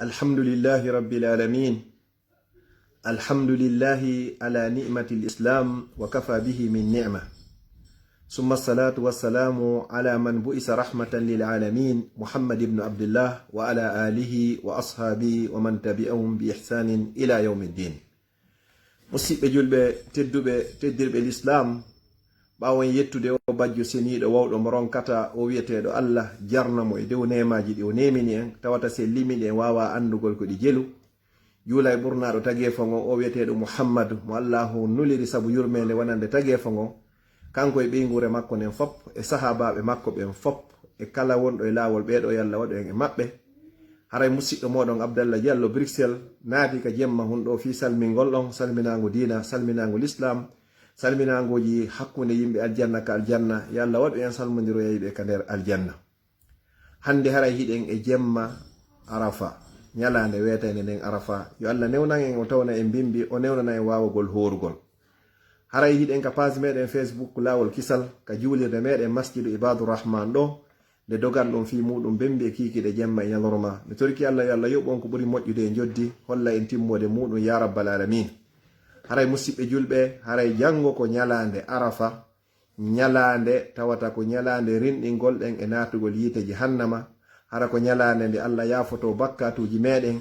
الحمد لله رب العالمين. الحمد لله على نعمة الإسلام وكفى به من نعمة، ثم الصلاة والسلام على من بئس رحمة للعالمين محمد بن عبد الله وعلى آله وأصحابه ومن تبعهم بإحسان إلى يوم الدين. musidɓe julɓe tedduɓe teddirɓe l'islam, ɓawon yettude o bajjo seniiɗo wawɗo mo ronkata o wiyeteɗo Allah jarnamo e dow nemaji ɗi o nemini en, tawata se limini en wawa andugol ko ɗi jelu. juula e ɓurnaɗo tagefo ngon o wiyeteɗo Muhammadu mo Allahu nuliri sabu yurmede wonande tagefo ngon, kanko e ɓeygure makko nen fop e sahabaɓe makko ɓen fop e kala wonɗo e lawol ɓeɗo yalla waɗo en e maɓɓe. haray musidɗo moɗon Abdallah Diallo Bruxelles naati ka jemma hunɗo fi salmingol ɗon, salminago dina, salminago l'islam, salminagoji hakkunde yimɓe aljanna ka aljanna. yo Allah waɗu en salmodiro yeyiɓe ka nder aljanna. hande haray hiɗen e jemma arafa, ñalande wetande nden arafa. yo Allah newnan en o tawna en bimbi, o newnana en wawugol horugol. haray hiɗen ka page meɗen Facebook lawol kisal ka juulirde meɗen masjidu ibadu rahman ɗo, nde dogan ɗum fi muɗum bembi e kikiɗe jemma e ñalorma. mi torki Allah yo Allah yoɓon ko ɓuri moƴƴude e joddi, holla en timmode muɗum ya rabbal alamin. haray musidɓe julɓe, haray jango ko ñalande arafa, ñalande tawata ko ñalande rinɗingol ɗen e natugol yiite jahannama. hara ko ñalande nde Allah yafoto bakkatuji meɗen.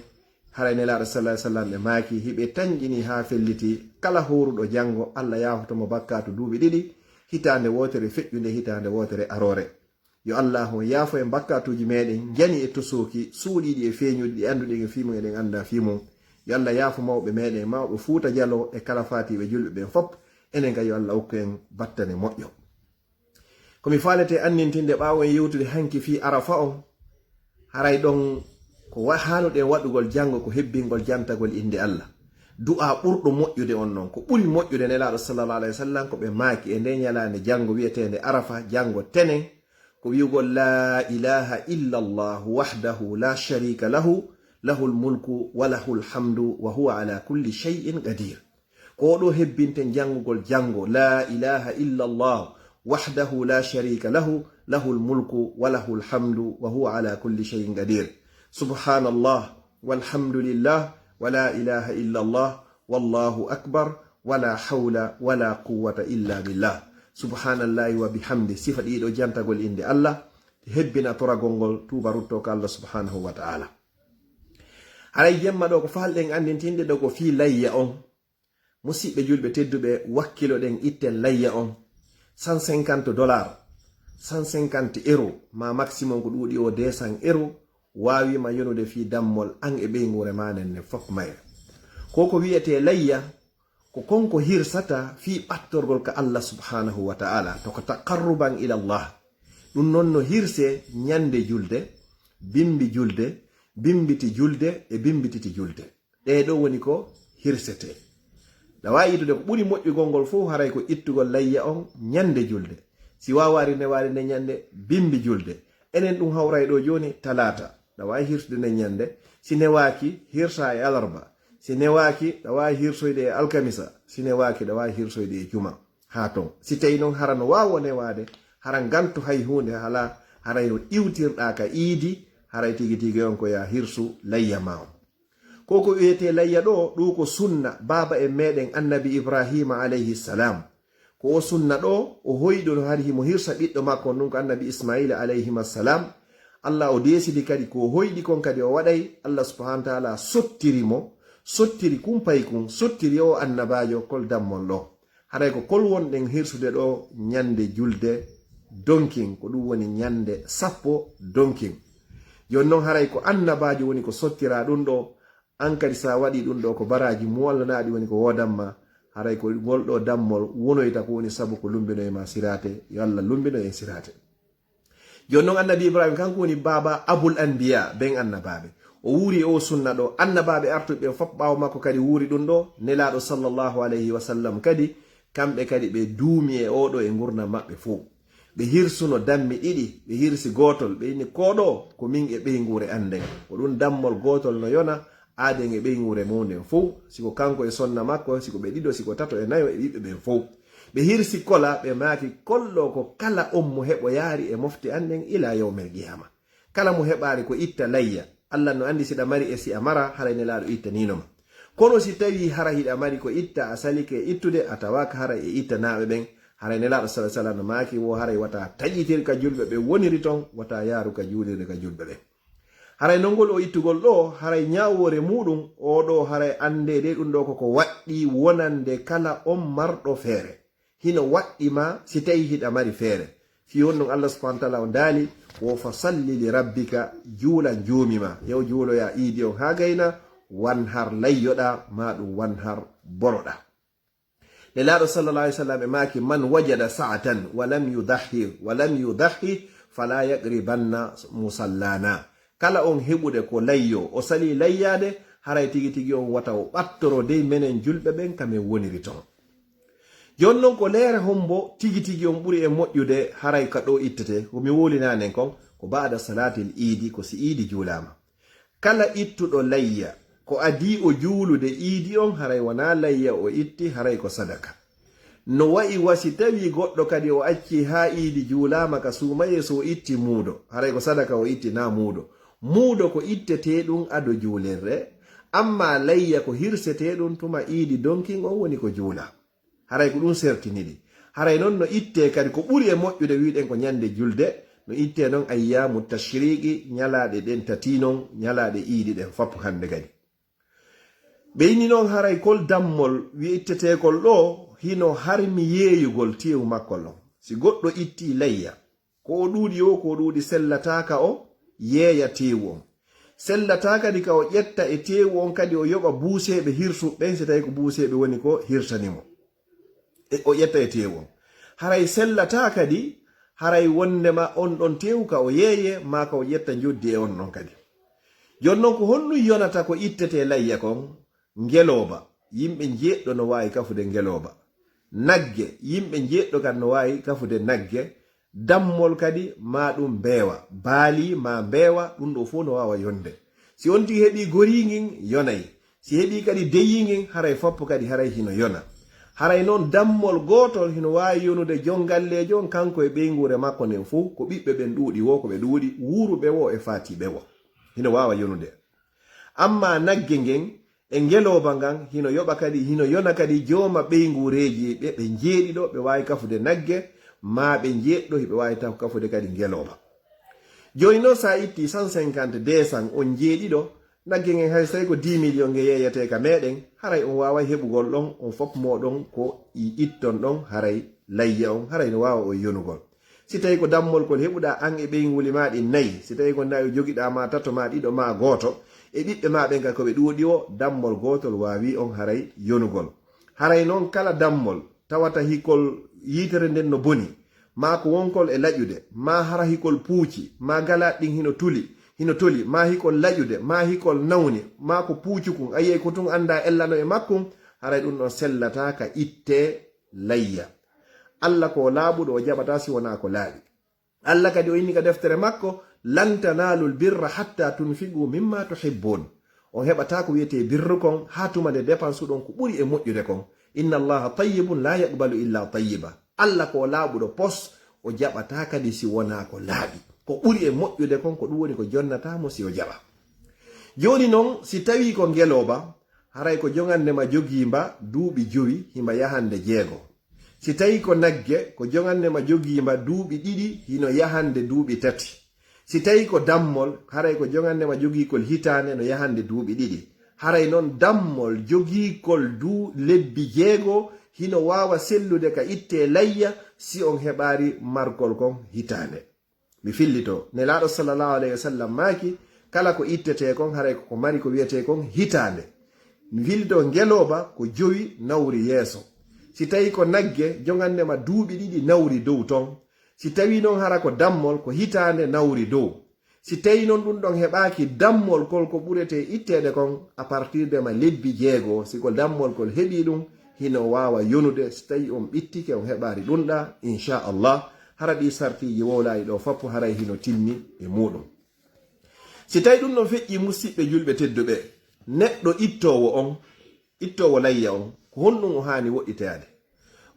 haray nelaɗo sallallahu alaihi wasallam ɓe maaki hiɓe tañƴini ha felliti kala horuɗo jango Allah yafotomo bakkatu duuɓi ɗiɗi, hitande wotere feƴƴunde, hitande wotere arore. yo Allahu yaafo en bakkatuji meɗen, jani e tosoki suuɗiɗi e feeñuɗi ɗi anduɗen e fimum eɗen anda fimum. yo Allah yaafo mawɓe meɗen, mawɓe Fuuta Jallo e kala fatiɓe julɓe ɓen fop. enen ga yo Allah hokku en battane moƴƴo. komi falete annintinde ɓawo en yewtude hanki fi arafa on, haray ɗon ko hanuɗen waɗugol jango ko hebbingol jantagol inde Allah. du'a ɓurɗo moƴƴude on noon, ko ɓuri moƴƴude nelaɗo sallallahu alaihi wasallam ko ɓe maaki e nde ñalande jango wiyetende arafa, jango tenen, ko wi'ugol la ilaha illa Allah wahdahu la sharika lahu, lahul mulku wa lahul hamdu wa huwa ala kulli shay'in qadir. ko ɗo hebbinten jangugol jango la ilaha illa Allah wahdahu la sharika lahu, lahul mulku wa lahul hamdu wa huwa ala kulli shay'in qadir. subhanallah walhamdulillah wa la ilaha illa Allah wallahu akbar wa la hawla wa la quwwata illa billah. subhanallahi wa bihamdi, sifa ɗiɗo jantagol inde Allah, hebbina toragol ngol, tuba rutto ko Allah subhanahu wa ta'ala. haray jemma ɗo ko falɗen andintinde ɗo ko fi layya on. musidɓe julɓe tedduɓe, wakkilo ɗen itten layya on $150, 150 euros, ma maximum ko ɗuuɗi o 200 euros wawima yonude fi dammol an e ɓeygure manen ne fop mayre. ko wiyete layya ko konko hirsata fi ɓattorgol ka Allah subhanahu wa ta'ala, to ko taqarruban ila Allah. ɗum noon no hirse ñande julde, bimbi julde, bimbiti julde e bimbititi julde. ɗeɗo woni ko hirsete. da wawi yitude ko ɓuri moƴƴugol ngol fof haray ko ittugol layya on ñande julde. si wawari nde ñande bimbi julde. enen ɗum hawray ɗo joni talata, da wawi hirsude nde ñande. si newaki hirsa e alarba, si newaki da wawi hirsoyde e alkamisa, si newaki da wawi hirsoyde e juma. ha ton si tawi noon hara no wawo newade, hara gantu hay hunde hala, haray no iwtirɗa ka iidi, haray tigi tigi on ko ya hirsu layya ma on. ko wiyete layya ɗo ko sunna baba e meɗen annabi Ibrahima alayhi salam. ko o sunna ɗo o hoyɗo no hari himo hirsa ɓiɗɗo makko ɗum ko annabi Ismaila alayhi salam. Allah o desidi kadi ko hoyɗi kon kadi o waɗay. Allah subhanahu wa ta'ala sottiri kumpay kun, sottiri o annabajo kol dammol ɗo. haray ko kol wonɗen hirsude ɗo ñande julde donkin, ko ɗum woni ñande 10 donkin. jon noon haray ko annabajo woni ko sottira ɗum ɗo. an kadi sa waɗi ɗum ɗo ko baraji muwallanaɗi woni ko wodanma, haray ko ngol ɗo dammol wonoyta ko woni sabu ko lumbino e ma sirate. yo Allah lumbino en sirate. jon noon annabi Ibrahima kanko woni baba abul anbiya, ben annabaɓe. o wuri o sunna ɗo, annabaɓe artuɓe fop ɓawo makko kadi wuri ɗum ɗo. nelaɗo sallallahu alayhi wa sallam kadi kamɓe kadi ɓe duumi e oɗo e gurdam maɓɓe fo. ɓe hirsuno dammi ɗiɗi, ɓe hirsi gotol, ɓe inni koɗo ko min e ɓeygure anden, ko ɗum dammol gotol no yona aden e ɓeygure munden fo. siko kanko e sonna makko, siko ɓe ɗiɗo, siko tato e nayo e ɓiɓɓe ɓen fo. ɓe hirsi kola, ɓe maaki kollo ko kala on mo heɓo yaari e mofte anden ila yawmel qiyama. kala mo heɓari ko itta layya, Allah no andi siɗa mari e si a mara haray nelaɗo itta ninoma kono si tawi hara hiɗa mari ko itta a salike ittude a tawaka hara e itta naɓe ɓen haray nelaɗo sa sallam no maaki wo haray wata taƴitir ka julɓe ɓe woniri ton wata yaaru ka juulirde ka julɓe ɓen haray nongol o ittugol ɗo haray ñawore muɗum oɗo haray ande de ɗum ɗo koko waɗɗi wonande kala on marɗo feere hino waɗɗima si tawi hiɗa mari feere fi won ɗum Allah subhanahu wa ta'ala o daali wo fa salli li rabbika juula juumima yew juuloya iidi on ha gayna wan har layyoɗa ma ɗum wan har boroɗa nelaɗo sallallahu alaihi wasallam e maki man wajada sa'atan walam yudahi fala yaqribanna musallana kala on heɓude ko layyo o sali layyade haray tigi tigi on wata o ɓattoro dey menen julɓe ɓen kamen woniri ton jon non ko leere hombo tigi tigi on ɓuri e moƴƴude haray ka ɗo ittete komi wolinanen kon ko ba'da salatil iidi ko si iidi juulama kala ittuɗo layya ko adi o juulude iidi on haray wona layya o itti haray ko sadaka no wa'i wasi tawi goɗɗo kadi o acci ha iidi juulama ka sumaye so o itti muudo haray ko sadaka o itti na muudo ko ittete ɗum ado juulirre amma layya ko hirsete ɗum tuma iidi donkin on woni ko juula haray ko ɗum sertiniɗi haray noon no itte kadi ko ɓuri e moƴƴude wiɗen ko ñande julde no itte noon ayyamu tashriqi ñalaɗe ɗen tati noon ñalaɗe iidi ɗen fappu hande kadi ɓeyni noon haray kol dammol wi'ittetekol ɗo hino harmi yeeyugol tewu makkol on si goɗɗo itti layya ko o ɗuuɗi o ko ɗuuɗi sellataka o yeeya tewu on sellata kadi ka o ƴetta e tewu on kadi o yoɓa buuseɓe hirsuɓɓen si tawi ko buuseɓe woni ko hirtanimo o ƴetta e tewu on haray sellata kadi haray wondema on ɗon tewu ka o yeeye ma ka o ƴetta joddi e on ɗon kadi jon noon ko honɗum yonata ko ittete layya kon ngeloba yimɓe jeɗɗo no wawi kafude ngeloba nagge yimɓe jeɗɗo kadi no wawi kafude nagge dammol kadi ma ɗum beewa baali ma beewa ɗum ɗo fof no wawa yonde si on tigi heɓi gorigin yonayi si heɓi kadi deyigin haray foppo kadi haray hino yona haray noon dammol gotol hino wawi yonude jongallejo on kanko e ɓeygure makko nden fof ko ɓiɓɓe ɓen ɗuuɗi wo ko ɓe ɗuuɗi wuruɓe wo e fatiɓe wo hino wawa yonude amma nagge ngen e ngeloba ngan hino yoɓa kadi hino yona kadi jooma ɓeygureji ɓe jeeɗiɗo ɓe wawi kafude nagge ma ɓe jeɗɗo hiɓe wawi taw kafude kadi ngeloba joni noon sa itti 150 200 on jeeɗiɗo nagge ngen hay so tawi ko 10 million nge yeyete ka meɗen haray on wawa heɓugol ɗon on fop moɗon ko itton ɗon haray layya on haray no wawa on yonugol si tawi ko dammol kol heɓuɗa an e ɓeyguli maɗi nayyi si tawi ko nayi joguiɗa ma tato ma ɗiɗo ma goto e ɓiɓɓe ma ɓen ka koɓe ɗuuɗi o dammol gotol wawi on haray yonugol haray noon kala dammol tawata hikol yitere nden no boni ma ko wonkol e laƴude ma hara hikol puuci ma galaɗɗin hino toli ma hikol laƴude ma hikol nawni ma ko puucukun ayiye ko tun anda ellano e makkum haray ɗum ɗon sellata ka itte layya Allah ko laaɓuɗo o jaɓata si wona ko laaɓi Allah kadi o inni ka deftere makko lan tanalul birra hatta tunfigu mimma tuhibbun on heɓata ko wiyete birru kon ha tuma nde dépense ɗon ko ɓuri e moƴƴude kon inna allaha tayyibun la yaqbalu illa tayyiba Allah ko laaɓuɗo pos o jaɓata kadi si wona ko laaɓi ko ɓuri e moƴƴude kon ko ɗum woni ko jonnatamo si o jaɓa joni noon si tawi ko ngeloba haray ko jogandema jogimba duuɓi 5 hima yahande 6 si tawi ko nagge ko jogandema jogimba duuɓi 2 hino yahande duuɓi 3 si tawi ko dammol haray ko jogandema jogikol hitande no yahande duuɓi 2 haray noon dammol jogikol lebbi 6 hino wawa sellude ka itte layya si on heɓari margol kon hitande mi fillito nelaɗo sallallahu alayhi wa sallam maaki kala ko ittete kon haray ko mari ko wiyete kon hitande mi fillito ngeloba ko 5 nawri yeeso si tawi ko nagge jogandema duuɓi 2 nawri dow ton si tawi noon hara ko dammol ko hitande nawri dow si tawi noon ɗum ɗon heɓaki dammol kol ko ɓurete ittede kon a partir de ma lebbi 6 siko dammol kol heɓi ɗum hino wawa yonude so tawi on ɓittike on heɓari ɗumɗa inchallah hara ɗi sartiji wowlayi ɗo foppo haray hino timmi e muɗum si tawi ɗum ɗon feƴƴi musidɓe julɓe tedduɓe neɗɗo ittowo layya on ko honɗum o hani woɗɗitade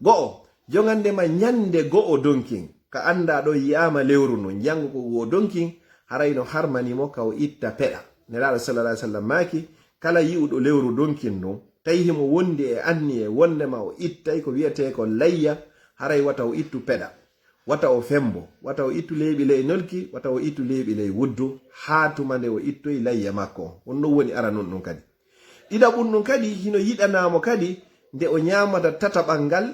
go'o jogandema ñande go'o donkin ka anda ɗo yiyama lewru no jango ko go donkin haray no harmanimo ka o itta peɗa nelaɗo sallallahu alaihi wasallam maki kala yi'uɗo lewru donkin no tawi himo wondi e anni e wondema o ittay ko wiyete ko layya haray wata o ittu peɗa wata o fembo wata o ittu leyɓi ley nolki wata o ittu leyɓi ley wuddu ha tuma nde o ittoyi layya makko on ɗon woni ara non ɗum kadi ɗiɗaɓum ɗum kadi hino yiɗanamo kadi nde o ñamata tataɓal ngal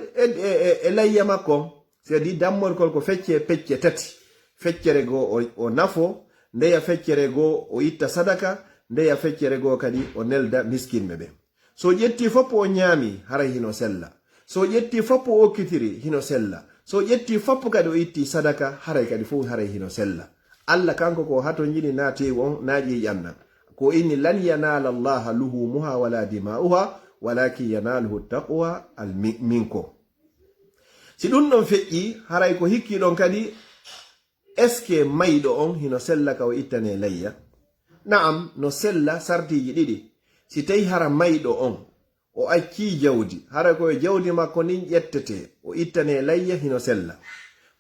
e layya makko c'est-à-dire dammolkol ko fecce pecce tati feccere goo o nafo ndeya feccere goo o itta sadaka ndeya feccere goo kadi o nelda miskinɓe ɓe so ƴetti foppo o ñaami haray hino sella so ƴetti foppo o okkitiri hino sella so ƴetti foppo kadi o itti sadaka haray kadi fof haray hino sella allah kanko ko hato jini natewu on naaƴi ƴanna ko inni lan yanala llaha luhumuha wala dima'uha walakin yanaluhu taqwa al minkum si ɗum ɗon feƴƴi haray ko hikkiɗon kadi est ce que mayɗo on hino sella ka o ittane layya naam no sella sartiji ɗiɗi si tawi hara mayɗo on o acci jawdi hara koye jawdi makko nin ƴettete o ittane layya hino sella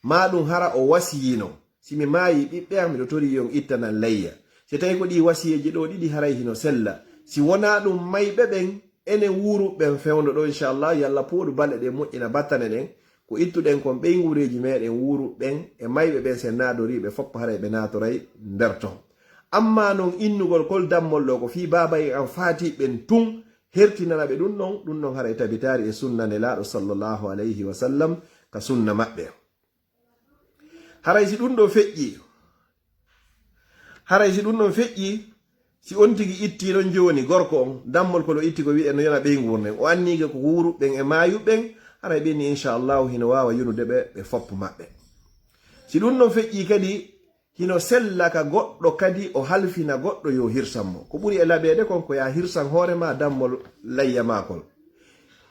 ma ɗum hara o wasiyino simi maayi ɓiɓɓe am miɗo tori yon ittanan layya si tawi ko ɗi wasiyeji ɗo ɗiɗi haray hino sella si wona ɗum mayɓe ɓen enen wuruɓen fewndo ɗo inchallah yallah pooɗu balɗe ɗe moƴƴina battane ɗen ko ittuɗen kon ɓey ngureji meɗen wuruɓen e mayɓe ɓen sen naadoriɓe foppo haray ɓe natoray nder ton amma non innugol kol dammol ɗo ko fi babay an faatiɓen tun hertinana ɓe ɗum ɗon haray tabitari e sunna nelaɗo sallllahu alayhi wa sallam ka sunna maɓɓe haray si ɗum ɗon feƴƴi si on tigi ittiɗon joni gorko on dammol kolo itti ko wiɗen no yona ɓey ngurnen o anniga ko wuruɓen e mayuɓen haray ɓenni inchallahu hino wawa yunude ɓe foppo maɓɓe si ɗum ɗon feƴƴi kadi hino sella ka goɗɗo kadi o halfina goɗɗo yo hirsanmo ko ɓuri e laɓede kon ko ya hirsan hoorema dammol layya makol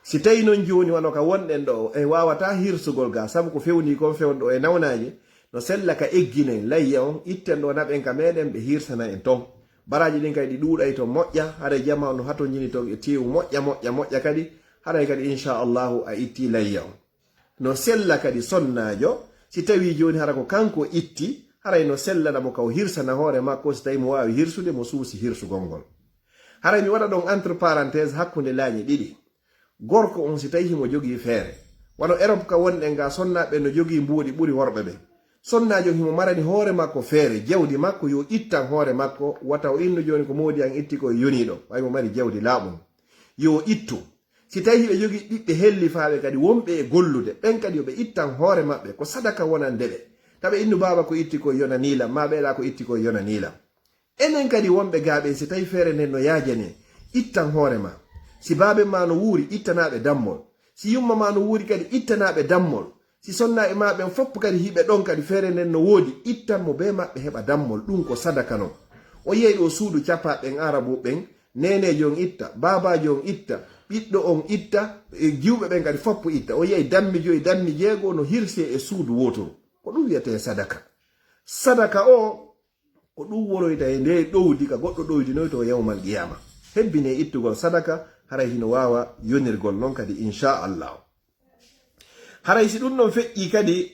si tawi noon joni wano ka wonɗen ɗo e wawata hirsugol ga saabu ko fewni kon fewnɗo e nawnaji no sella ka egginen layya on itten ɗo naɓen ka meɗen ɓe hirsana en ton baraji ɗin kadi ɗi ɗuuɗay to moƴƴa haɗa jama no hato jini to e tewu moƴƴa kadi haɗay kadi inchallahu a itti layya on no sella kadi sonnajo si tawi joni hara ko kanko itti haray no sellanamo ka o hirsana hoore makko si tawi mo wawi hirsude mo suusi hirsugol ngol haray mi waɗa ɗon entre parenthèse hakkunde laañi ɗiɗi gorko on si tawi himo jogii feere wano Europe ka wonɗen ga sonnaɓe no jogii mbuuɗi ɓuri worɓe ɓe sonnajo himo marani hoore makko feere jawdi makko yo ittan hoore makko wata o inno joni ko modi an itti koye yoniɗo way mo mari jawdi laaɓum yo ittu si tawi hiɓe jogii ɓiɓɓe hellifaɓe kadi wonɓe e gollude ɓen kadi yoɓe ittan hoore maɓɓe ko sadaka wonande ɓe taɓe innu baba ko itti koye yona niilam ma ɓeeɗa ko itti koye yona niilam enen kadi wonɓe gaaɓe si tawi feere nden no yaajane ittan hoore ma si baabe ma no wuuri ittanaɓe dammol si yumma ma no wuuri kadi ittanaɓe dammol si sonnaɓe ma ɓen foppo kadi hiɓe ɗon kadi feere nden no woodi ittan mo be maɓɓe heɓa dammol ɗum ko sadaka non o yeyi ɗo suudu capaɓen arabu ɓen nenejo on itta babajo on itta ɓiɗɗo on itta jiwɓe ɓen kadi foppo itta o yeyi dammi joyi dammi jeego no hirse e suudu wotoru ko ɗum wiyete sadaka o ko ɗum woroyta e nde ɗowdi ka goɗɗo ɗoydinoy to yawmal qiyama hebbine ittugol sadaka haray hino wawa yonirgol noon kadi inchallah haray si ɗum ɗon feƴƴi kadi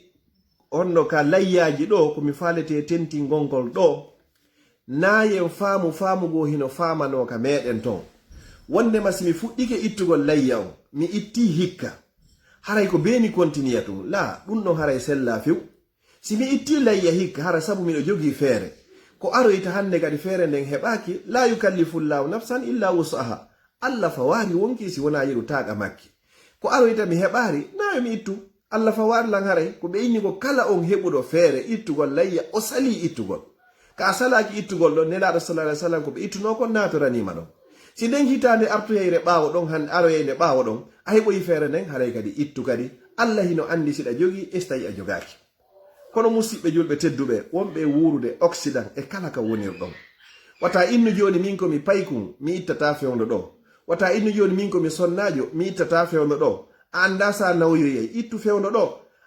onno ka layyaji ɗo komi falete tentingolngol ɗo nayen faamugo hino famano ka meɗen ton wondema simi fuɗɗike ittugol layya o mi itti hikka haray ko beni continue tum la ɗum ɗon haray sella few simi itti layya hikka hara sabu miɗo jogii feere ko aroyta hande kadi feere nden heɓaki la yukallifullahu nafsan illa wusaha allah fawari wonki si wona yiɗu taqa makki ko aroyta mi heɓari nayo mi ittu allah fawari lan haray ko ɓe inni ko kala on heɓuɗo feere ittugol layya o sali ittugol ka salaki ittugol ɗon nelaɗo sallallahu alaihi wasallam ko ɓe ittuno kon natoranima ɗon si nden hitande artoyeyre ɓaawo ɗon hande aroyeyde ɓaawo ɗon a heɓoyi feere nden haray kadi ittu kadi allah hino andi siɗa jogi estayi a jogaki kono musidɓe julɓe tedduɓe wonɓe wurude occident e kala ka wonirɗon wata innu joni min komi paykum mi ittata fewndo ɗo wata innu joni min komi sonnajo mi ittata fewndo ɗo a anda sa nawyoyey ittu fewndo ɗo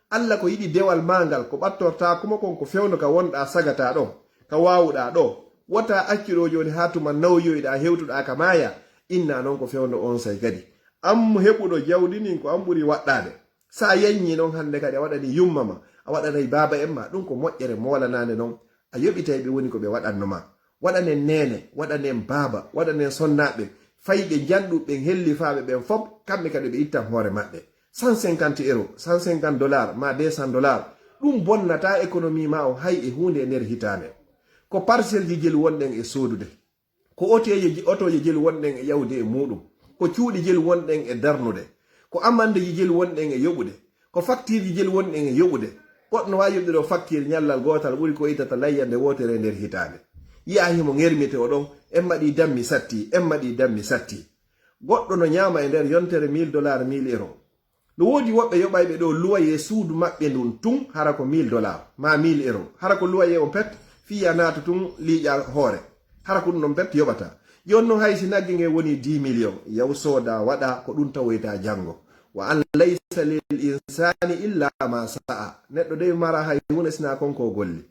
allah ko yiɗi dewal mangal ko ɓattorta kuma kon ko fewndo ka wonɗa sagata ɗon ka wawuɗa ɗo wata acciɗo joni ha tuma nawyoyɗa hewtuɗa ka maya inna noon ko fewndo on say kadi am heɓuɗo jawdi nin ko am ɓuuri waɗɗade sa yanyi noon hande kadi a waɗani yummama a waɗanay baba en ma ɗum ko moƴƴere molanade noon a yoɓitay ɓe woni ko ɓe waɗannoma waɗanen nene waɗanen baba waɗanen sonnaɓe fayɓe janɗuɓe hellifaɓe ɓen fof kamɓe kadi ɓe ittan hoore maɓɓe 150 euro 150 dollars ma 200 dollars ɗum bonnata économie ma o hay e hunde e nder hitande ko parcelle ji jel wonɗen e sodude ko otoje jel wonɗen e yawde e muɗum ko cuuɗi jel wonɗen e darnude ko amandeji jel wonɗen e yoɓude ko facture ji jel wonɗen e yoɓude goɗɗo no wawi yoɓde ɗo facture ñallal gotal ɓuuri ko itata layyande wotere e nder hitande yiya himo ŋermite o ɗon en maɗi dammi satti goɗɗo no ñama e nder yontere 1000 dollars 1000 euro no woodi woɓɓe yoɓayɓe ɗo luwaye suudu maɓɓe ndun tun hara ko 1000 dollars ma 1000 euro hara ko luwaye on pet fiya naata tun liiƴa hoore hara ko ɗum ɗon pet yoɓata jonno hay si nagge nge woni 10 million yaw sooda waɗa ko ɗum tawoyta janngo wa an laysa lil insani illa ma sa'a neɗɗo dey mara hay hunde sina konko golli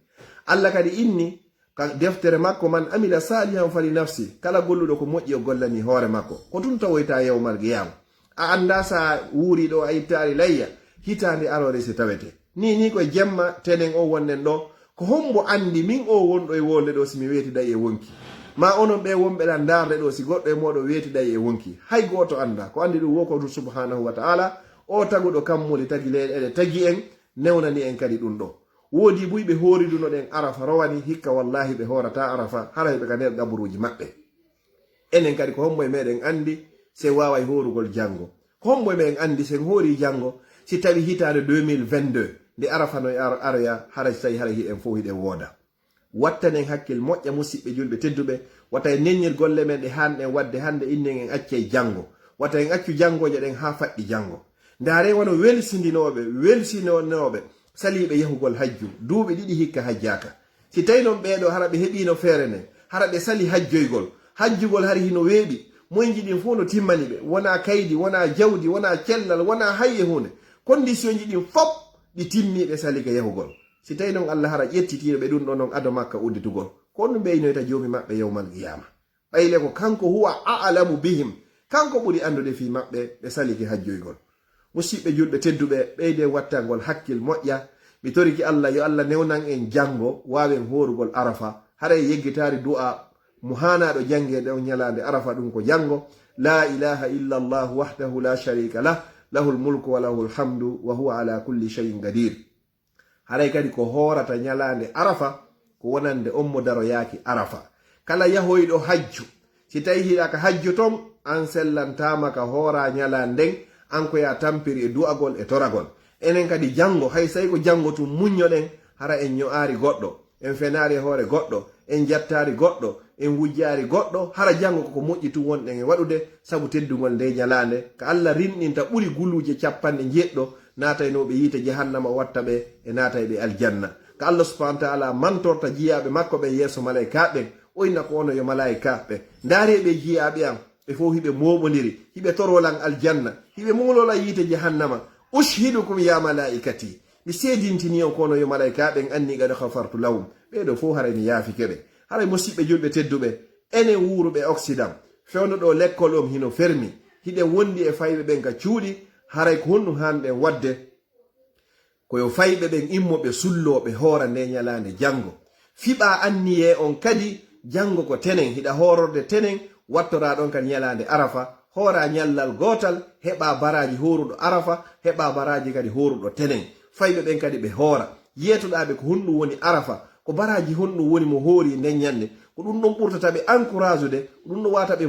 allah kadi inni ka deftere makko man amila salihan fali nafsi kala golluɗo ko moƴƴi o gollani hoore makko ko ɗum tawoyta yawmal qiyama a anda sa wuuri ɗo a ittari layya hitande arore si tawete ni koye jemma tenen o wonnen ɗo ko hombo andi min o wonɗo e wolde ɗo simi wetiɗay e wonki ma onon ɓe wonɓe ɗan darde ɗo si goɗɗo e moɗo wetiɗay e wonki hay goto anda ko andi ɗum wokotu subhanahu wa ta'ala o taguɗo kammuli tagi leyɗele tagi en newnani en kadi ɗum ɗo woodi buyɓe horiduno ɗen arafa rowani hikka wallahi ɓe horata arafa hara heɓe ka nder gaburuji maɓɓe enen kadi ko hombo e meɗen andi se waway horugol jango ko hombo e meɗen andi sen hori jango si tawi hitande 2022 nde arafa no aroya hara si tawi hara hiɗen fof hiɗen wooda wattanen hakkil moƴƴa musidɓe julɓe tedduɓe wata en nennir golle men ɗe hanɗen wadde hande innen en acce jango wata en accu jangoje ɗen ha faɗɗi jango ndaare wono welsinoɓe saliɓe yahugol hajju duuɓi ɗiɗi hikka hajjaka si tawi noon ɓeɗo hara ɓe heɓino feere nden hara ɓe sali hajjoygol hajjugol hari hino weeɓi moyji ɗin fof no timmani ɓe wona kaydi wona jawdi wona cellal wona hayye hunde condition ji ɗin fof ɗi timmiɓe salika yahugol si tawi noon allah hara ƴettitiɗo ɓe ɗum ɗo noon ado makka udditugol ko ɗum ɓeynoyta jomi maɓɓe yawmal qiyama ɓayle ko kanko huwa a'lamu bihim kanko ɓuri andude fi maɓɓe ɓe saliki hajjoygol musidɓe julɓe tedduɓe ɓeyde wattangol hakkil moƴƴa mi toriki allah yo allah newnan en jango wawen horugol arafa haray yeggitari du'a mo hanaɗo jangede on ñalande arafa ɗum ko jango la ilaha illa allah wahdahu la sharika lah lahul mulku wa lahul hamdu wa huwa ala kulli shay'in qadir haray kadi ko horata ñalande arafa ko wonande ommo daro yaaki arafa kala yahoyɗo hajju si tawi hiɗa ka hajju ton an sellantama ka hoora ñalanden an ko ya tampiri e du'agol e toragol enen kadi jango hay sai ko jango tum muññoɗen hara en ño'ari goɗɗo en fenari e hoore goɗɗo en jattari goɗɗo en wujjari goɗɗo hara jango koko moƴƴi tum wonɗen e waɗude sabu teddugol nde ñalande ka allah rinɗinta ɓuri guluje 90 naataynoɓe yiite jahannama watta ɓe e naatayɓe aljanna ka allah subhanahu wa ta'ala mantorta jiyaɓe makko ɓe yeeso malaikaɓe oyna ko ono yo malaikaɓe ndaareɓe jiyaɓe am ɓe fof hiɓe moɓodiri hiɓe torolan aljanna hiɓe mulola yiite jahannama ushidukum ya malaikati mi seedintini on kono yo malaikaɓen anni gada hafartu lawum ɓeɗo fof haray mi yaafikeɓe haray musidɓe julɓe tedduɓe enen wuuruɓe occident fewnuɗo lekkol om hino fermi hiɗen wondi e fayɓe ɓen ka cuuɗi haray ko honɗum hanɗen wadde koyo fayɓe ɓen immoɓe sulloɓe hoora nde ñalande jango fiɓa anniye on kadi jango ko tenen hiɗa hororde tenen wattora ɗon kadi ñalande arafa hoora ñallal gotal heɓa baraji horuɗo arafa heɓa baraji kadi horuɗo tenen fayɓe ɓen kadi ɓe hoora yetoɗaɓe ko honɗum woni arafa ko baraji honɗum woni mo hoori nden ñande ko ɗum ɗon ɓurtataɓe encourage de ko ɗum ɗon wataɓe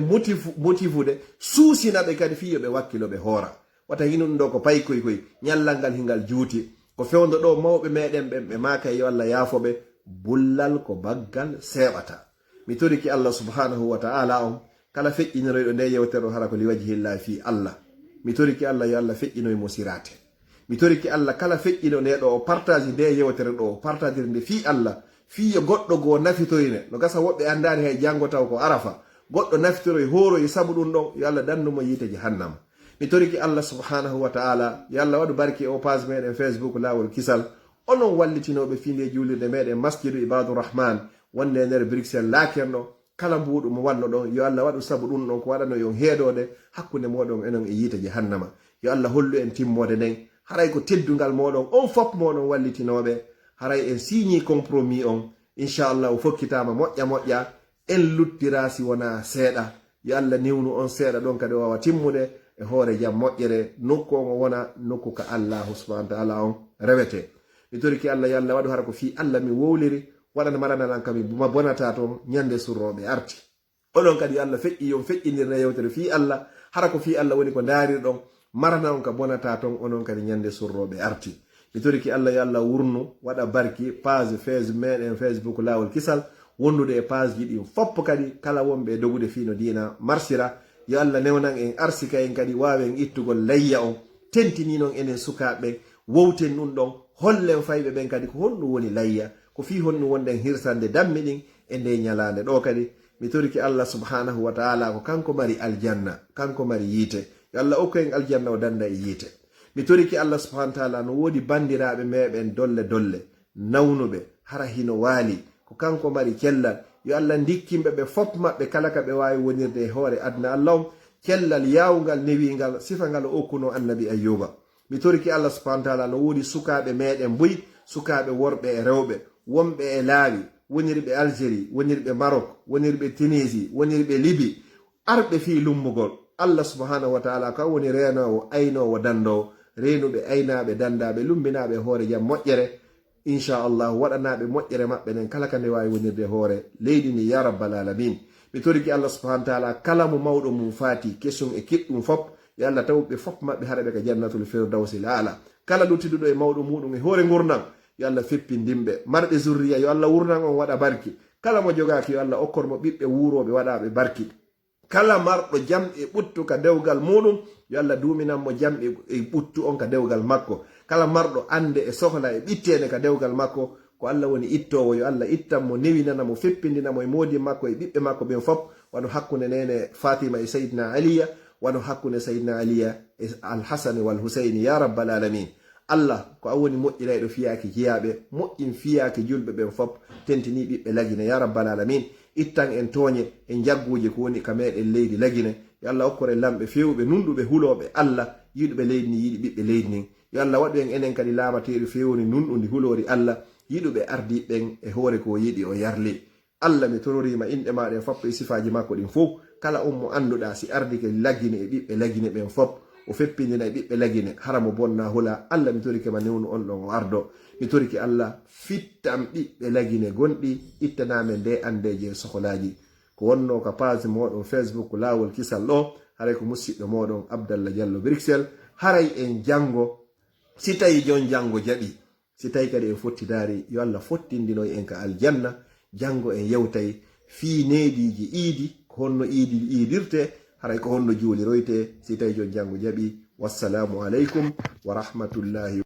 motifude suusinaɓe kadi fiyoɓe wakkiloɓe hoora wata hinum ɗo ko paykoykoy ñallal ngal hingal juuti ko fewdo ɗo mawɓe meɗen ɓen ɓe maka yo allah yaafoɓe bullal ko baggal seɓata mi toriki allah subhanahu wa ta'ala on kala feƴƴiniroyɗo nde yewtere hara ko liwajhillahi fi allah mi toriki allah yo allah feƴƴinoymo sirate mi toriki allah kala feƴƴino nde ɗo o partage nde yewtere ɗo o partageire nde fi allah fiyo goɗɗo goo nafitoyne no gasa woɓɓe andani hay jango taw ko arafa goɗɗo nafitoroy horoy sabu ɗum ɗon yo allah dannumo yiite jahannama mi toriki allah subhanahu wa ta'ala yo allah waɗu barki o page meɗen facebook lawol kisal onon wallitinoɓe finde julirde meɗen masjidu ibadurrahman wonde nder bruxelles lakerɗo kala mbuɗu mo wanno ɗon yo allah waɗu sabu ɗum ɗon ko waɗano yon heedode hakkude moɗon enen e yiite jahannama yo allah hollu en timmode nden haray ko teddungal moɗon on fof moɗon wallitinoɓe haray en signi compromis on inchallah o fokkitama moƴƴa en luttirasi wona seeɗa yo Allah newnu on seeɗa ɗon kadi wawa timmude e hoore jam moƴƴere nokku on wona nokku ka allahu subhanahu wa taala on rewete. mi toriki Allah yo Allah waɗu hara ko fi Allah mi wowliri waɗana marananan kami ma bonata toon ñande surroɓe arti oɗon kadi yo Allah feƴƴi yon feƴƴinirna yewtere fi Allah hara ko fi Allah woni ko daarirɗon marana on ka bonata toon onon kadi ñande surroɓe arti. mi toriki Allah yo Allah wurnu waɗa barki page meɗen Facebook lawol kisal wonnude e page ji ɗin foppo kadi kala wonɓe dogude fino dina marsira yo Allah newnan en arsika en kadi wawen ittugol layya on tentini non enen sukaɓe wowten nun ɗon hollen fayɓe ɓen kadi ko honɗum woni layya ko fi honɗum wonɗen hirsande dammi ɗin e nde ñalande ɗo kadi mi toriki Allah subhanahu wa taala ko kanko mari aljanna kanko mari yiite yo Allah okko en aljanna o danda e yiite. mi toriki Allah subhanahu wa taala no wodi bandiraɓe meɓen dolle nawnuɓe hara hino waali ko kanko mari cellal yo Allah dikkimɓe ɓe fop maɓɓe kala ka ɓe wawi wonirde e hoore adna Allah on cellal yawgal newingal sifangal o okkuno annabi Ayyuba. mi toriki Allah subhanahu wa taala no wodi sukaɓe meɗen boyi sukaɓe worɓe e rewɓe wonɓe e laawi wonirɓe Algérie wonirɓe Maroc wonirɓe Tunisie wonirɓe Libye arɓe fi lummugol Allah subhanahu wa taala ka woni renowo aynowo dandowo renuɓe aynaɓe dandaɓe lumbinaɓe hoore jam moƴƴere inchallah waɗanaɓe moƴƴere maɓɓe nen kala kande wawi wonirde hoore leydi ni ya rabbal alamin. mi toriki Allah subhanahu wa taala kala mo mawɗo mum faati kesum e kiɗɗum fop yo Allah tawɓe fop maɓɓe haraɓe ka jannatul firdawsil ala. kala luttiduɗo e mawɗo muɗum e hoore gurdam yo Allah feppindimɓe marɓe zurriya yo Allah wurnan on waɗa barki kala mo jogaki yo Allah okkormo ɓiɓɓe wuroɓe waɗaɓe barki kala marɗo jam e ɓuttu ka dewgal muɗum yo Allah duminanmo jam e ɓuttu on ka dewgal makko kala marɗo ande e sohla e ɓittene ka dewgal makko ko Allah woni ittowo yo Allah ittanmo newinanamo feppindinamo e modi makko e ɓiɓɓe makko ɓen fop wano hakkunde nene Fatima e Sayyidina Aliya wano hakkunde Sayyidina Aliya e Alhasani wal Husaini ya rabbal alamin. Allah ko a woni moƴƴirayɗo fiyaki jeyaɓe moƴƴin fiyaki julɓe ɓen fop tentini ɓiɓɓe lagine ya rabbal alamin. ittan en tooñe e jagguje ko woni ka meɗen leydi lagine yo Allah okkore lamɓe fewɓe nunɗuɓe huloɓe Allah yiɗuɓe leydi ni yiɗi ɓiɓɓe leydi nin yo Allah waɗu en enen kadi lamateɗi fewni nunɗudi hulori Allah yiɗuɓe ardiɓen e hoore ko yiɗi o yarli. Allah mi tororima inɗe maɗen fop e sifaji makko ɗin fof kala on mo anduɗa si ardike lagine e ɓiɓɓe lagine ɓen fop o feppindina e ɓiɓɓe lagine haramo bonna hula Allah mi torike ma newnu on ɗon o ardo. mi toriki Allah fittam ɓiɓɓe lagine gonɗi ittanamen nde andeje soholaji ko wonno ka page moɗon Facebook lawol kisal ɗo haray ko musidɗo moɗon Abdallah Diallo Bruxelles haray en jango si tawi jon jango jaɓi si tawi kadi en fottidari yo Allah fottindinoy en ka aljanna jango en yewtay fi neediji iidi ko honno iidi iidirte haray ko honno juuliroyte si tawi jon jango jaɓi. wassalamu aleykum wa rahmatullahi